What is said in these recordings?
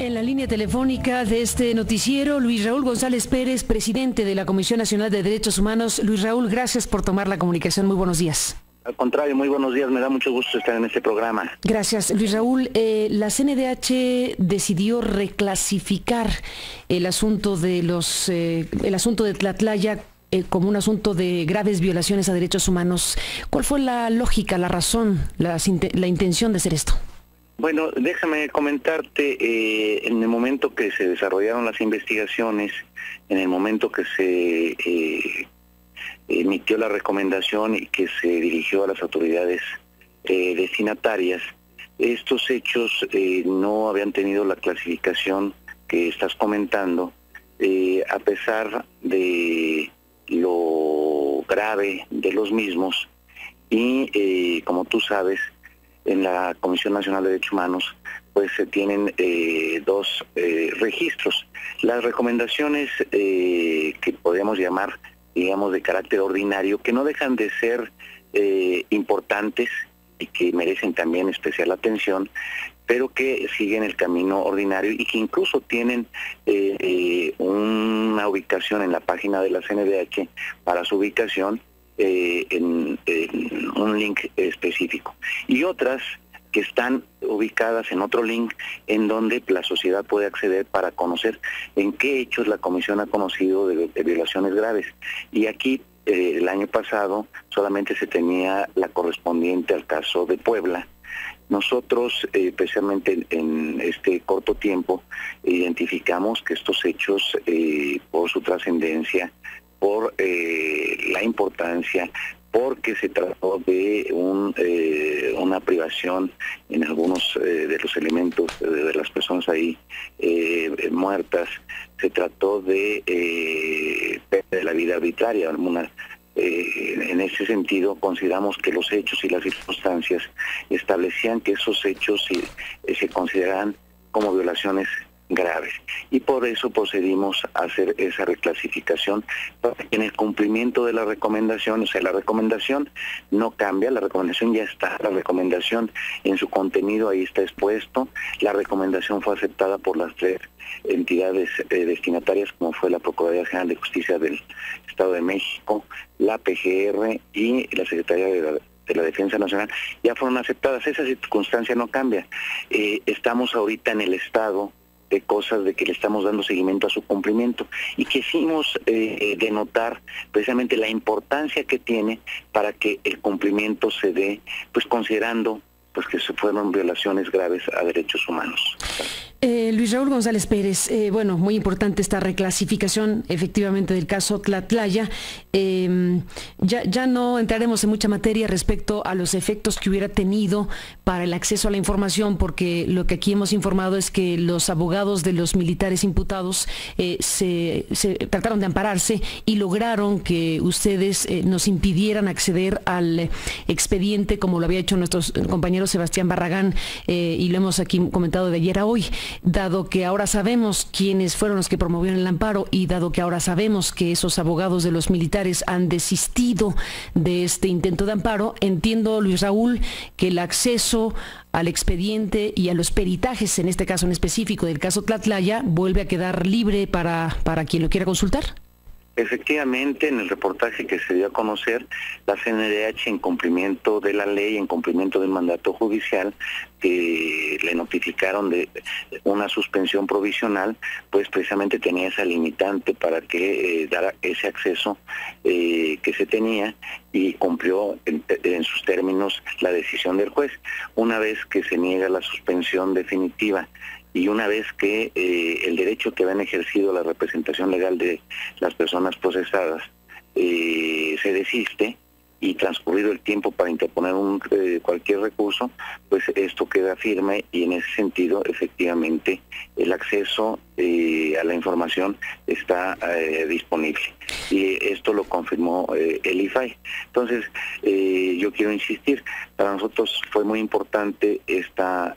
En la línea telefónica de este noticiero, Luis Raúl González Pérez, presidente de la Comisión Nacional de Derechos Humanos. Luis Raúl, gracias por tomar la comunicación. Muy buenos días. Al contrario, muy buenos días. Me da mucho gusto estar en este programa. Gracias, Luis Raúl. La CNDH decidió reclasificar el asunto de Tlatlaya como un asunto de graves violaciones a derechos humanos. ¿Cuál fue la lógica, la razón, la intención de hacer esto? Bueno, déjame comentarte, en el momento que se desarrollaron las investigaciones, en el momento que se emitió la recomendación y que se dirigió a las autoridades destinatarias, estos hechos no habían tenido la clasificación que estás comentando, a pesar de lo grave de los mismos, y como tú sabes, en la Comisión Nacional de Derechos Humanos pues se tienen dos registros. Las recomendaciones que podríamos llamar, digamos, de carácter ordinario, que no dejan de ser importantes y que merecen también especial atención, pero que siguen el camino ordinario y que incluso tienen una ubicación en la página de la CNDH para su ubicación, en un link específico, y otras que están ubicadas en otro link en donde la sociedad puede acceder para conocer en qué hechos la comisión ha conocido de violaciones graves. Y aquí el año pasado solamente se tenía la correspondiente al caso de Puebla. Nosotros, especialmente en este corto tiempo, identificamos que estos hechos, por su trascendencia, por la importancia, porque se trató de una privación en algunos de los elementos de las personas ahí muertas, se trató de la vida arbitraria. En ese sentido, consideramos que los hechos y las circunstancias establecían que esos hechos se consideran como violaciones graves, y por eso procedimos a hacer esa reclasificación para que en el cumplimiento de la recomendación, o sea, la recomendación no cambia, la recomendación ya está, la recomendación en su contenido ahí está expuesto, la recomendación fue aceptada por las tres entidades destinatarias, como fue la Procuraduría General de Justicia del Estado de México, la PGR y la Secretaría de la Defensa Nacional, ya fueron aceptadas. Esa circunstancia no cambia. Estamos ahorita en el estado de cosas de que le estamos dando seguimiento a su cumplimiento, y quisimos denotar precisamente la importancia que tiene para que el cumplimiento se dé, pues considerando pues que se fueron violaciones graves a derechos humanos. Luis Raúl González Pérez, bueno, muy importante esta reclasificación efectivamente del caso Tlatlaya. Ya no entraremos en mucha materia respecto a los efectos que hubiera tenido para el acceso a la información, porque lo que aquí hemos informado es que los abogados de los militares imputados se trataron de ampararse y lograron que ustedes nos impidieran acceder al expediente, como lo había hecho nuestro compañero Sebastián Barragán, y lo hemos aquí comentado de ayer a hoy. Dado que ahora sabemos quiénes fueron los que promovieron el amparo, y dado que ahora sabemos que esos abogados de los militares han desistido de este intento de amparo, entiendo, Luis Raúl, que el acceso al expediente y a los peritajes, en este caso en específico del caso Tlatlaya, vuelve a quedar libre para quien lo quiera consultar. Efectivamente, en el reportaje que se dio a conocer, la CNDH, en cumplimiento de la ley, en cumplimiento del mandato judicial, que le notificaron de una suspensión provisional, pues precisamente tenía esa limitante para que dara ese acceso que se tenía, y cumplió en sus términos la decisión del juez. Una vez que se niega la suspensión definitiva y una vez que el derecho que habían ejercido la representación legal de las personas procesadas se desiste, y transcurrido el tiempo para interponer cualquier recurso, pues esto queda firme, y en ese sentido, efectivamente, el acceso a la información está disponible. Y esto lo confirmó el IFAI. Entonces, yo quiero insistir, para nosotros fue muy importante esta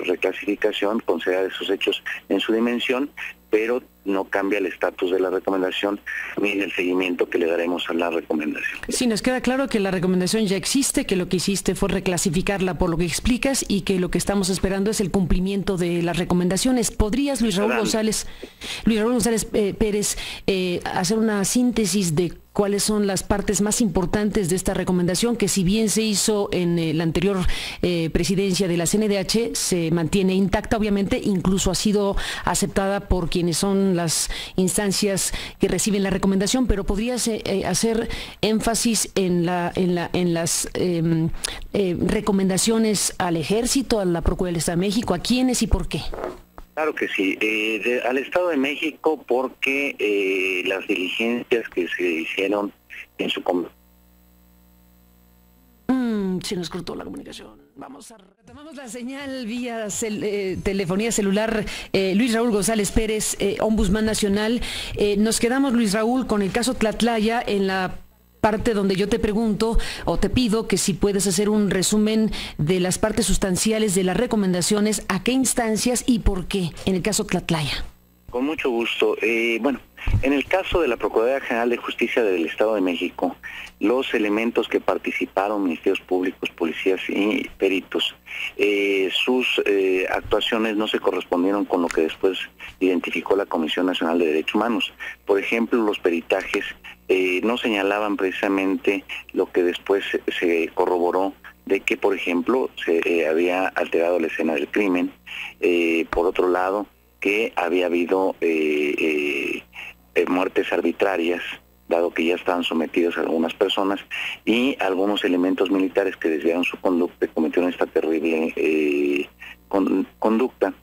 reclasificación, considerar esos hechos en su dimensión, pero no cambia el estatus de la recomendación ni el seguimiento que le daremos a la recomendación. Sí, nos queda claro que la recomendación ya existe, que lo que hiciste fue reclasificarla por lo que explicas y que lo que estamos esperando es el cumplimiento de las recomendaciones. ¿Podrías, Luis Raúl González Pérez, hacer una síntesis de cuáles son las partes más importantes de esta recomendación, que si bien se hizo en la anterior presidencia de la CNDH, se mantiene intacta, obviamente, incluso ha sido aceptada por quienes son las instancias que reciben la recomendación, pero podrías hacer énfasis en las recomendaciones al Ejército, a la Procuraduría del Estado de México, a quiénes y por qué? Claro que sí, al Estado de México, porque las diligencias que se hicieron en su... Se nos cortó la comunicación. Retomamos la señal vía telefonía celular. Luis Raúl González Pérez, Ombudsman Nacional. Nos quedamos, Luis Raúl, con el caso Tlatlaya en la parte donde yo te pregunto o te pido que si puedes hacer un resumen de las partes sustanciales de las recomendaciones, a qué instancias y por qué en el caso Tlatlaya. Con mucho gusto. Bueno, en el caso de la Procuraduría General de Justicia del Estado de México, los elementos que participaron, ministerios públicos, policías y peritos, sus actuaciones no se correspondieron con lo que después identificó la Comisión Nacional de Derechos Humanos. Por ejemplo, los peritajes no señalaban precisamente lo que después se corroboró, de que, por ejemplo, se había alterado la escena del crimen. Por otro lado, que había habido muertes arbitrarias, dado que ya estaban sometidas algunas personas, y algunos elementos militares que desviaron su conducta y cometieron esta terrible conducta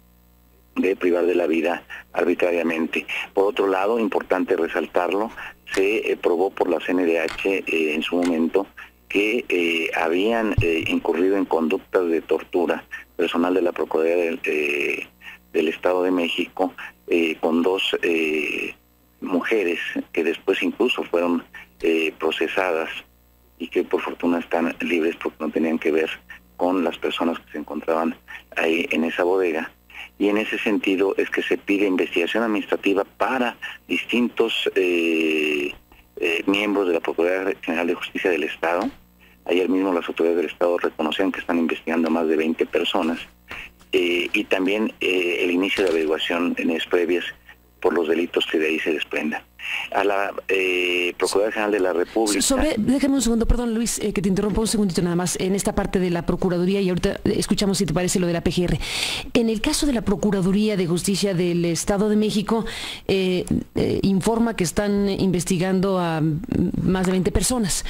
de privar de la vida arbitrariamente. Por otro lado, importante resaltarlo, se probó por la CNDH en su momento que habían incurrido en conductas de tortura personal de la Procuraduría del Estado de México, con dos mujeres que después incluso fueron procesadas y que por fortuna están libres porque no tenían que ver con las personas que se encontraban ahí en esa bodega. Y en ese sentido es que se pide investigación administrativa para distintos miembros de la Procuraduría General de Justicia del Estado. Ayer mismo las autoridades del Estado reconocieron que están investigando a más de 20 personas, y también el inicio de averiguaciones previas por los delitos que de ahí se desprendan. A la Procuraduría General de la República... Déjame un segundo, perdón Luis, que te interrumpa un segundito nada más, en esta parte de la Procuraduría, y ahorita escuchamos si te parece lo de la PGR. En el caso de la Procuraduría de Justicia del Estado de México, informa que están investigando a más de 20 personas.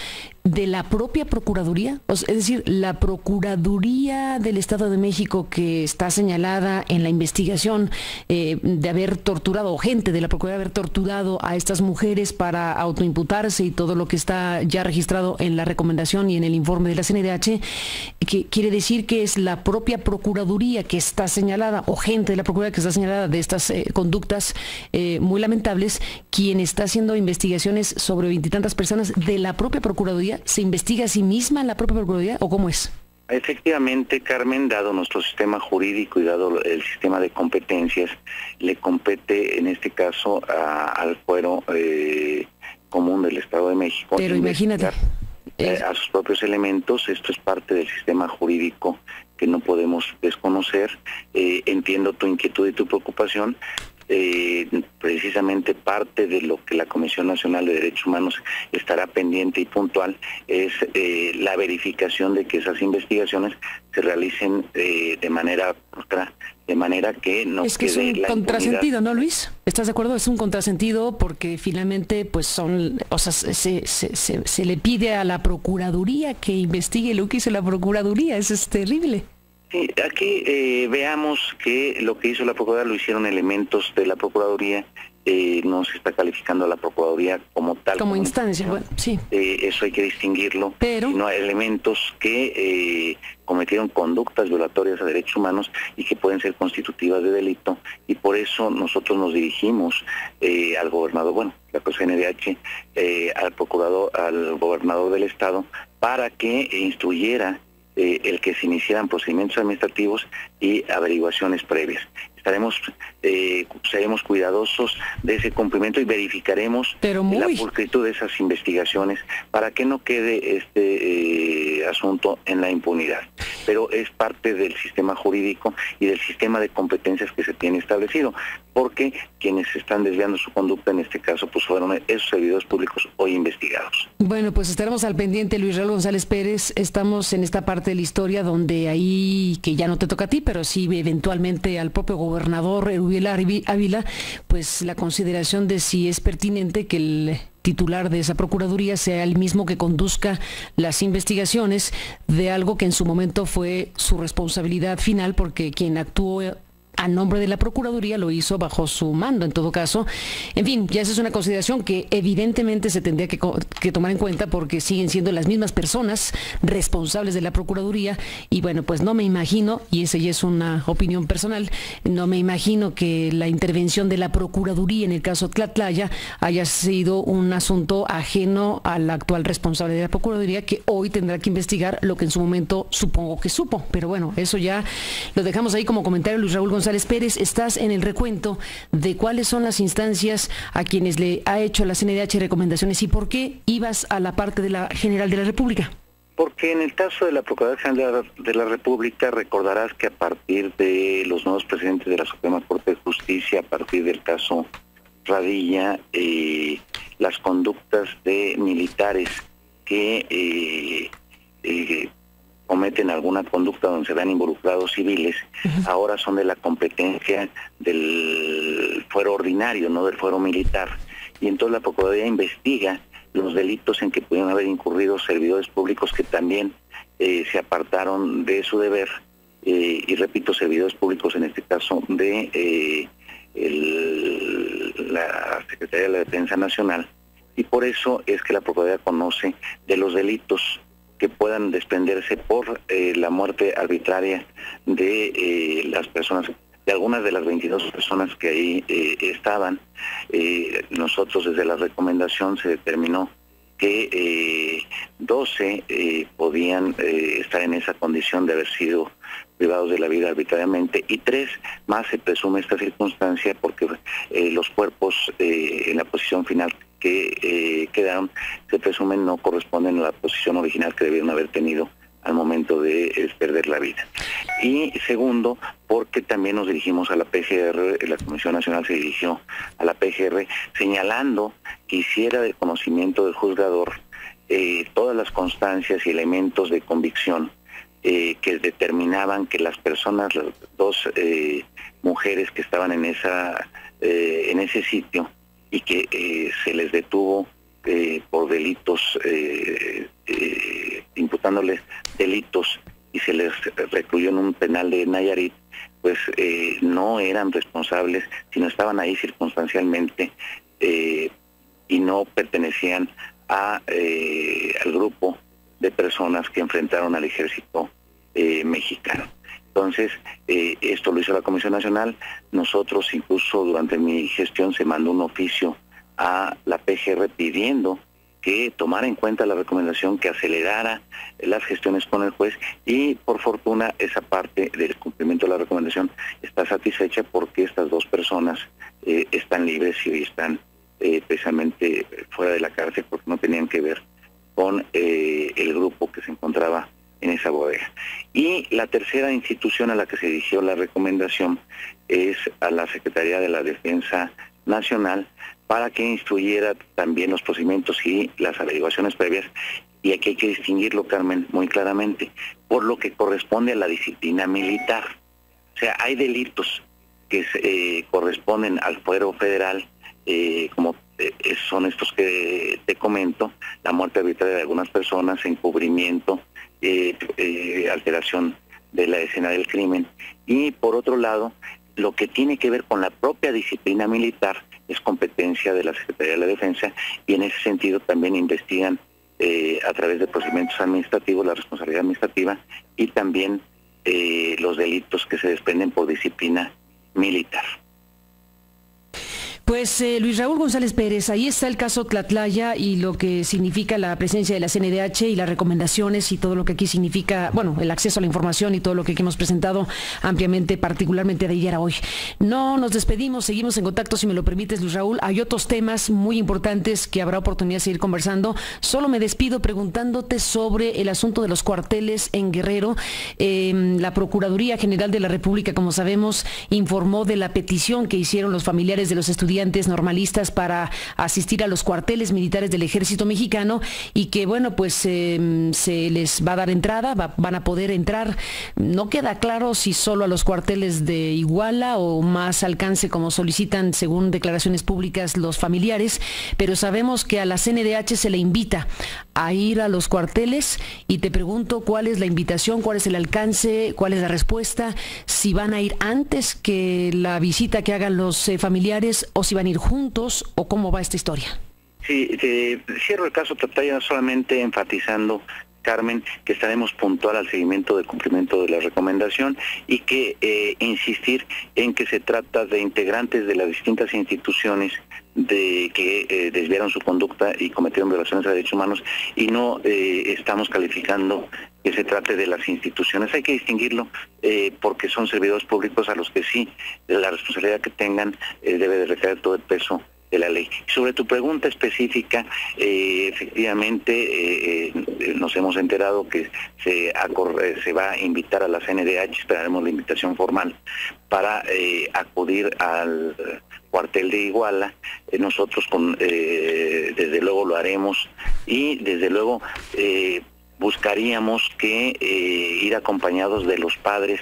¿De la propia Procuraduría? Es decir, la Procuraduría del Estado de México, que está señalada en la investigación de haber torturado, o gente de la Procuraduría de haber torturado a estas mujeres para autoimputarse y todo lo que está ya registrado en la recomendación y en el informe de la CNDH, que quiere decir que es la propia Procuraduría que está señalada, o gente de la Procuraduría que está señalada de estas conductas muy lamentables, quien está haciendo investigaciones sobre 20 y tantas personas de la propia Procuraduría. ¿Se investiga a sí misma la propia Procuraduría o cómo es? Efectivamente, Carmen, dado nuestro sistema jurídico y dado el sistema de competencias, le compete en este caso al fuero común del Estado de México. Pero imagínate. A sus propios elementos. Esto es parte del sistema jurídico que no podemos desconocer. Entiendo tu inquietud y tu preocupación. Precisamente parte de lo que la Comisión Nacional de Derechos Humanos estará pendiente y puntual es la verificación de que esas investigaciones se realicen de manera justa, de manera que no es que quede es un contrasentido, ¿no, Luis? ¿Estás de acuerdo? Es un contrasentido porque finalmente pues se le pide a la Procuraduría que investigue lo que hizo la Procuraduría. Eso es terrible. Sí, aquí veamos que lo que hizo la Procuraduría lo hicieron elementos de la Procuraduría. No se está calificando a la Procuraduría como tal. Como instancia, bueno, sí. Eso hay que distinguirlo. Pero sino elementos que cometieron conductas violatorias a derechos humanos y que pueden ser constitutivas de delito. Y por eso nosotros nos dirigimos al gobernador, bueno, la CNDH, al procurador, al gobernador del Estado, para que instruyera el que se iniciaran procedimientos administrativos y averiguaciones previas. seremos cuidadosos de ese cumplimiento y verificaremos la pulcritud de esas investigaciones para que no quede este asunto en la impunidad. Pero es parte del sistema jurídico y del sistema de competencias que se tiene establecido, porque quienes están desviando su conducta en este caso pues fueron esos servidores públicos hoy investigados. Bueno, pues estaremos al pendiente, Luis Raúl González Pérez. Estamos en esta parte de la historia donde ahí, que ya no te toca a ti, pero sí eventualmente al propio gobernador Erubiel Ávila, pues la consideración de si es pertinente que el titular de esa procuraduría sea el mismo que conduzca las investigaciones de algo que en su momento fue su responsabilidad final, porque quien actuó a nombre de la Procuraduría lo hizo bajo su mando, en todo caso. En fin, ya esa es una consideración que evidentemente se tendría que tomar en cuenta, porque siguen siendo las mismas personas responsables de la Procuraduría, y bueno, pues no me imagino, y esa ya es una opinión personal, no me imagino que la intervención de la Procuraduría en el caso Tlatlaya haya sido un asunto ajeno al actual responsable de la Procuraduría, que hoy tendrá que investigar lo que en su momento supongo que supo. Pero bueno, eso ya lo dejamos ahí como comentario. Luis Raúl González Pérez, estás en el recuento de cuáles son las instancias a quienes le ha hecho la CNDH recomendaciones y por qué ibas a la parte de la General de la República. Porque en el caso de la Procuraduría General de la República, recordarás que a partir de los nuevos presidentes de la Suprema Corte de Justicia, a partir del caso Radilla, las conductas de militares que cometen alguna conducta donde se vean involucrados civiles, ahora son de la competencia del fuero ordinario, no del fuero militar. Y entonces la Procuraduría investiga los delitos en que pudieron haber incurrido servidores públicos que también se apartaron de su deber, y repito, servidores públicos en este caso de la Secretaría de la Defensa Nacional, y por eso es que la Procuraduría conoce de los delitos que puedan desprenderse por la muerte arbitraria de las personas, de algunas de las 22 personas que ahí estaban. Nosotros desde la recomendación se determinó que 12 podían estar en esa condición de haber sido privados de la vida arbitrariamente, y 3 más se presume esta circunstancia porque los cuerpos en la posición final que quedaron, se presumen no corresponden a la posición original que debieron haber tenido al momento de perder la vida. Y segundo, porque también nos dirigimos a la PGR, la Comisión Nacional se dirigió a la PGR señalando que hiciera de conocimiento del juzgador todas las constancias y elementos de convicción que determinaban que las personas, las 2 mujeres que estaban en ese sitio y que se les detuvo por delitos, imputándoles delitos, y se les recluyó en un penal de Nayarit, pues no eran responsables, sino estaban ahí circunstancialmente y no pertenecían al grupo de personas que enfrentaron al ejército mexicano. Entonces, esto lo hizo la Comisión Nacional. Nosotros, incluso durante mi gestión, se mandó un oficio a la PGR pidiendo que tomara en cuenta la recomendación, que acelerara las gestiones con el juez, y por fortuna esa parte del cumplimiento de la recomendación está satisfecha, porque estas 2 personas están libres y hoy están precisamente fuera de la cárcel porque no tenían que ver con el grupo que se encontraba en esa bodega. Y la tercera institución a la que se dirigió la recomendación es a la Secretaría de la Defensa Nacional, para que instruyera también los procedimientos y las averiguaciones previas, y aquí hay que distinguirlo, Carmen, muy claramente, por lo que corresponde a la disciplina militar. O sea, hay delitos que corresponden al fuero federal, como son estos que te comento: la muerte arbitraria de algunas personas, encubrimiento, alteración de la escena del crimen, y por otro lado, lo que tiene que ver con la propia disciplina militar es competencia de la Secretaría de la Defensa, y en ese sentido también investigan a través de procedimientos administrativos la responsabilidad administrativa y también los delitos que se desprenden por disciplina militar. Pues Luis Raúl González Pérez, ahí está el caso Tlatlaya y lo que significa la presencia de la CNDH y las recomendaciones y todo lo que aquí significa, bueno, el acceso a la información y todo lo que aquí hemos presentado ampliamente, particularmente de ayer a hoy. No nos despedimos, seguimos en contacto, si me lo permites, Luis Raúl. Hay otros temas muy importantes que habrá oportunidad de seguir conversando. Solo me despido preguntándote sobre el asunto de los cuarteles en Guerrero. La Procuraduría General de la República, como sabemos, informó de la petición que hicieron los familiares de los estudiantes normalistas para asistir a los cuarteles militares del Ejército Mexicano y que, bueno, pues se les va a dar entrada, van a poder entrar. No queda claro si solo a los cuarteles de Iguala o más alcance, como solicitan según declaraciones públicas los familiares, pero sabemos que a la CNDH se le invita a ir a los cuarteles y te pregunto cuál es la invitación, cuál es el alcance, cuál es la respuesta, si van a ir antes que la visita que hagan los familiares o si van a ir juntos o cómo va esta historia. Sí, cierro el caso Tlatlaya solamente enfatizando, Carmen, que estaremos puntual al seguimiento del cumplimiento de la recomendación y que insistir en que se trata de integrantes de las distintas instituciones que desviaron su conducta y cometieron violaciones a derechos humanos y no estamos calificando que se trate de las instituciones. Hay que distinguirlo porque son servidores públicos a los que sí la responsabilidad que tengan debe de recaer todo el peso de la ley. Sobre tu pregunta específica, efectivamente nos hemos enterado que se va a invitar a la CNDH, esperaremos la invitación formal para acudir al cuartel de Iguala. Nosotros desde luego lo haremos y desde luego buscaríamos que ir acompañados de los padres,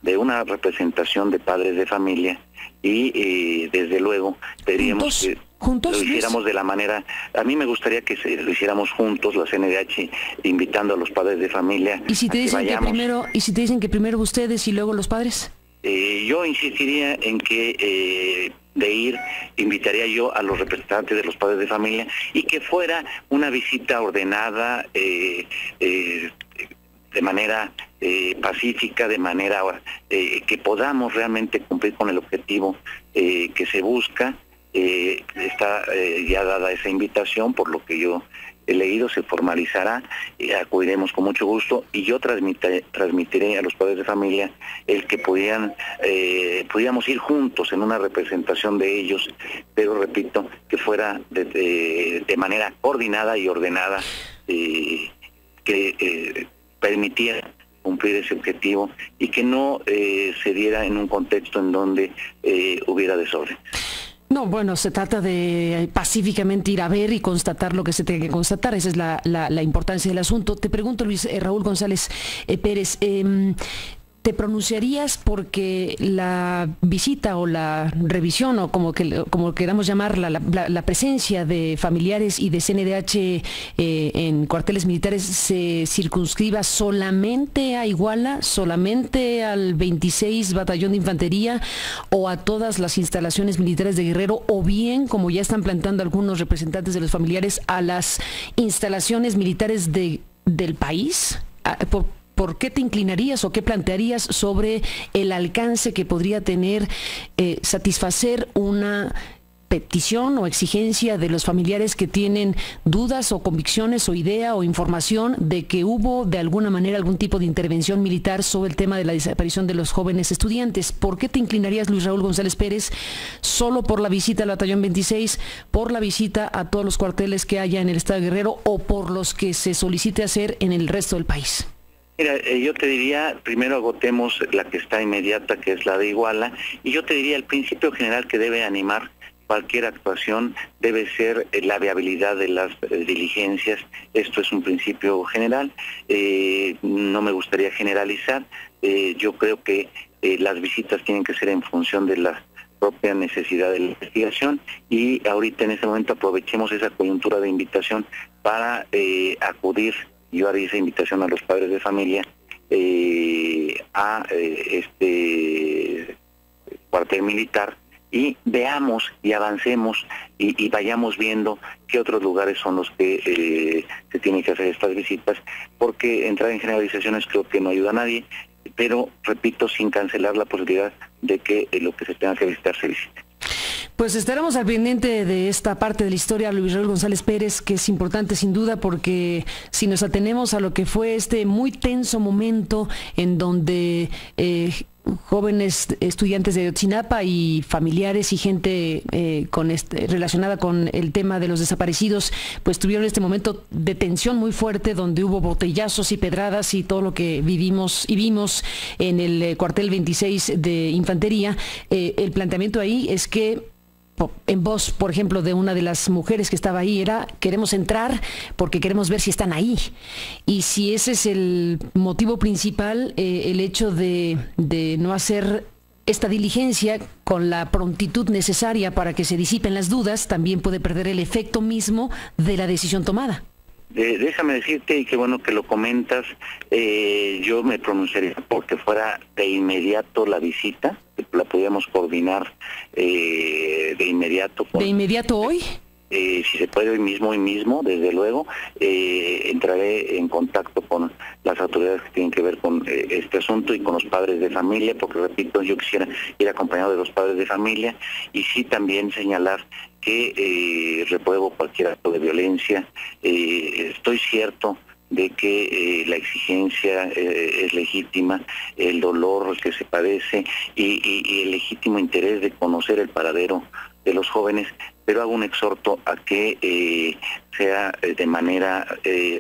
de una representación de padres de familia y desde luego pediríamos que lo hiciéramos de la manera, a mí me gustaría que lo hiciéramos juntos, la CNDH, invitando a los padres de familia. ¿Y si te dicen que primero ustedes y luego los padres? Yo insistiría en que de ir, invitaría yo a los representantes de los padres de familia y que fuera una visita ordenada, de manera pacífica, de manera que podamos realmente cumplir con el objetivo que se busca. Está ya dada esa invitación, por lo que yo he leído, se formalizará, acudiremos con mucho gusto y yo transmitiré a los padres de familia el que pudiéramos ir juntos en una representación de ellos, pero repito, que fuera de manera coordinada y ordenada, que permitiera cumplir ese objetivo y que no se diera en un contexto en donde hubiera desorden. No, bueno, se trata de pacíficamente ir a ver y constatar lo que se tenga que constatar. Esa es la importancia del asunto. Te pregunto, Luis Raúl González Pérez, ¿te pronunciarías porque la visita o la revisión o como queramos llamarla, la presencia de familiares y de CNDH en cuarteles militares se circunscriba solamente a Iguala, solamente al 26 Batallón de Infantería o a todas las instalaciones militares de Guerrero, o bien, como ya están planteando algunos representantes de los familiares, a las instalaciones militares del país? ¿Por qué te inclinarías o qué plantearías sobre el alcance que podría tener satisfacer una petición o exigencia de los familiares que tienen dudas o convicciones o idea o información de que hubo de alguna manera algún tipo de intervención militar sobre el tema de la desaparición de los jóvenes estudiantes? ¿Por qué te inclinarías, Luis Raúl González Pérez, solo por la visita al Batallón 26, por la visita a todos los cuarteles que haya en el estado de Guerrero o por los que se solicite hacer en el resto del país? Mira, yo te diría, primero agotemos la que está inmediata, que es la de Iguala, y yo te diría, el principio general que debe animar cualquier actuación debe ser la viabilidad de las diligencias. Esto es un principio general, no me gustaría generalizar. Yo creo que las visitas tienen que ser en función de la propia necesidad de la investigación y ahorita en este momento aprovechemos esa coyuntura de invitación para acudir. Yo haría esa invitación a los padres de familia a este cuartel militar y veamos y avancemos y vayamos viendo qué otros lugares son los que se tienen que hacer estas visitas, porque entrar en generalizaciones creo que no ayuda a nadie, pero repito, sin cancelar la posibilidad de que lo que se tenga que visitar se visite. Pues estaremos al pendiente de esta parte de la historia, Luis Raúl González Pérez, que es importante sin duda, porque si nos atenemos a lo que fue este muy tenso momento en donde jóvenes estudiantes de Ayotzinapa y familiares y gente relacionada con el tema de los desaparecidos, pues tuvieron este momento de tensión muy fuerte, donde hubo botellazos y pedradas y todo lo que vivimos y vimos en el cuartel 26 de Infantería. El planteamiento ahí es que, en voz, por ejemplo, de una de las mujeres que estaba ahí, era: queremos entrar porque queremos ver si están ahí. Y si ese es el motivo principal, el hecho de no hacer esta diligencia con la prontitud necesaria para que se disipen las dudas, también puede perder el efecto mismo de la decisión tomada. Déjame decirte, y qué bueno que lo comentas, yo me pronunciaría porque fuera de inmediato la visita, que la pudiéramos coordinar de inmediato. ¿De inmediato hoy? Si se puede hoy mismo, desde luego. Entraré en contacto con las autoridades que tienen que ver con este asunto y con los padres de familia, porque repito, yo quisiera ir acompañado de los padres de familia, y sí también señalar que repruebo cualquier acto de violencia. Estoy cierto de que la exigencia es legítima, el dolor que se padece y el legítimo interés de conocer el paradero de los jóvenes, pero hago un exhorto a que sea de manera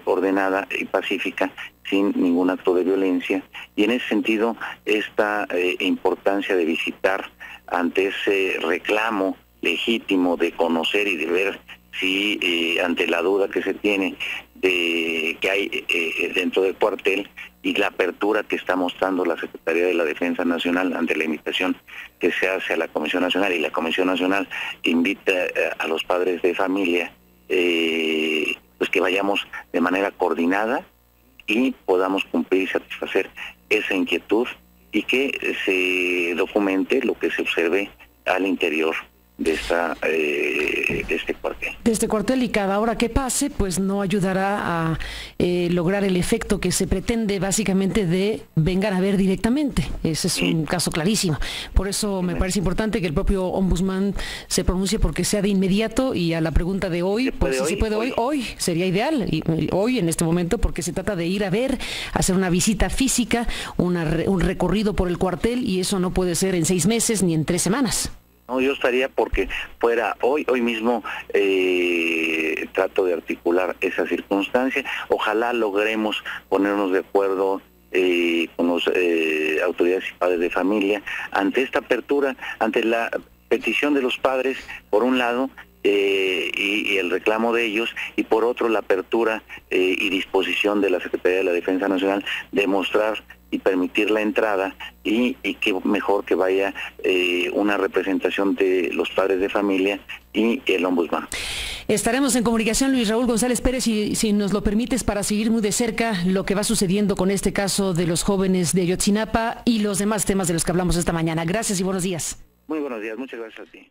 ordenada y pacífica, sin ningún acto de violencia, y en ese sentido esta importancia de visitar ante ese reclamo legítimo de conocer y de ver si ante la duda que se tiene de que hay dentro del cuartel, y la apertura que está mostrando la Secretaría de la Defensa Nacional ante la invitación que se hace a la Comisión Nacional, y la Comisión Nacional invita a los padres de familia, pues que vayamos de manera coordinada y podamos cumplir y satisfacer esa inquietud, y que se documente lo que se observe al interior de este cuartel. De este cuartel, y cada hora que pase, pues no ayudará a lograr el efecto que se pretende, básicamente, de vengan a ver directamente. Ese es un caso clarísimo. Por eso me parece importante que el propio ombudsman se pronuncie, porque sea de inmediato, y a la pregunta de hoy, pues si se puede hoy sería ideal, y hoy, en este momento, porque se trata de ir a ver, hacer una visita física, un recorrido por el cuartel, y eso no puede ser en 6 meses ni en 3 semanas. No, yo estaría porque fuera hoy mismo. Trato de articular esa circunstancia. Ojalá logremos ponernos de acuerdo con las autoridades y padres de familia ante esta apertura, ante la petición de los padres, por un lado, y el reclamo de ellos, y por otro la apertura y disposición de la Secretaría de la Defensa Nacional de mostrar y permitir la entrada, y que mejor que vaya una representación de los padres de familia y el ombudsman. Estaremos en comunicación, Luis Raúl González Pérez, y si nos lo permites, para seguir muy de cerca lo que va sucediendo con este caso de los jóvenes de Ayotzinapa y los demás temas de los que hablamos esta mañana. Gracias y buenos días. Muy buenos días, muchas gracias a ti.